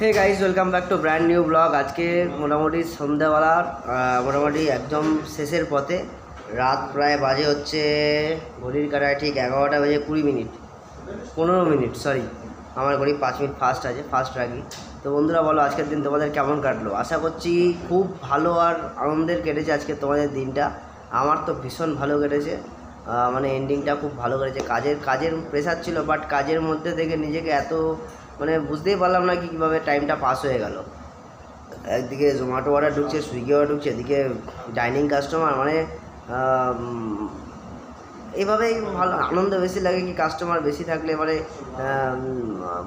Hey guys, welcome back to brand new blog. আজকে মোটামুটি সন্ধ্যাবেলার মোটামুটি একদম শেষের পথে। রাত প্রায় বাজে হচ্ছে ঘড়ির কাটায় ঠিক 11টা বেজে 20 মিনিট 15 মিনিট, সরি আমার ঘড়ি 5 মিনিট ফাস্ট আছে, ফাস্ট রাখি। তো বন্ধুরা বলো, আজকের দিন তোমাদের কেমন কাটলো? আশা করছি খুব ভালো আর আনন্দের কেটেছে আজকে তোমাদের দিনটা। আমার তো ভীষণ ভালো কেটেছে, মানে এন্ডিংটা খুব ভালো কেটেছে। কাজের প্রেশার ছিল, বাট কাজের মধ্যে থেকে নিজেকে এত মানে বুঝতেই পারলাম না কীভাবে টাইমটা পাস হয়ে গেল। একদিকে জোম্যাটো অর্ডার ঢুকছে, সুইগি অর্ডার ঢুকছে, এদিকে ডাইনিং কাস্টমার, মানে এইভাবেই ভালো আনন্দ বেশি লাগে। কি কাস্টমার বেশি থাকলে মানে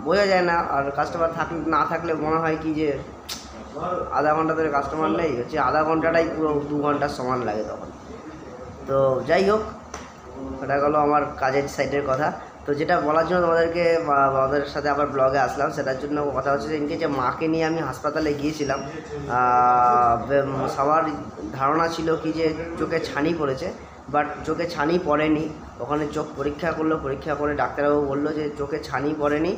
বোঝা যায় না, আর কাস্টমার না থাকলে মনে হয় কি যে আধা ঘন্টা ধরে কাস্টমার নেই, হচ্ছে আধা ঘন্টাটাই পুরো 2 ঘন্টার সমান লাগে তখন। তো যাই হোক, এটা গেলো আমার কাজের সাইডের কথা। তো যেটা বলার জন্য তোমাদেরকে আমাদের সাথে আবার ব্লগে আসলাম, সেটার জন্য কথা হচ্ছে যে মাকে নিয়ে আমি হাসপাতালে গিয়েছিলাম। সবার ধারণা ছিল কি যে চোখে ছানি পড়েছে, বাট চোখে ছানি পড়েনি। ওখানে চোখ পরীক্ষা করলো, পরীক্ষা করে ডাক্তারবাবু বললো যে চোখে ছানি পড়েনি,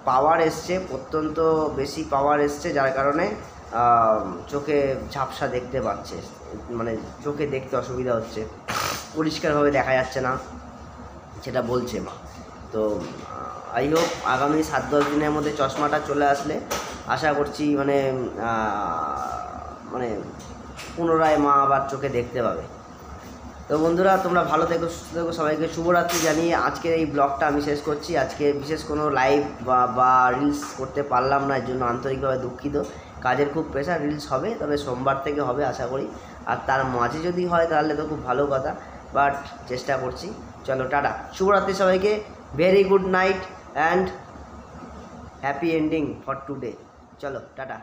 পাওয়ার এসছে, অত্যন্ত বেশি পাওয়ার এসছে, যার কারণে চোখে ঝাপসা দেখতে পাচ্ছে, মানে চোখে দেখতে অসুবিধা হচ্ছে, পরিষ্কারভাবে দেখা যাচ্ছে না, সেটা বলছে মা। তো আই হোপ আগামী 7-10 দিনের মধ্যে চশমাটা চলে আসলে আশা করছি মানে মানে পুনরায় মা আবার চোখে দেখতে পাবে। তো বন্ধুরা, তোমরা ভালো থেকো, সুস্থ থেকো, সবাইকে শুভরাত্রি জানিয়ে আজকের এই ব্লগটা আমি শেষ করছি। আজকে বিশেষ কোনো লাইভ বা রিলস করতে পারলাম না, এর জন্য আন্তরিকভাবে দুঃখিত। কাজের খুব প্রেশার, রিলস হবে তবে সোমবার থেকে হবে আশা করি, আর তার মাঝে যদি হয় তাহলে তো খুব ভালো কথা, বাট চেষ্টা করছি। চলো টাটা, শুভরাত্রি সবাইকে, very good night and happy ending for today. চলো টাটা।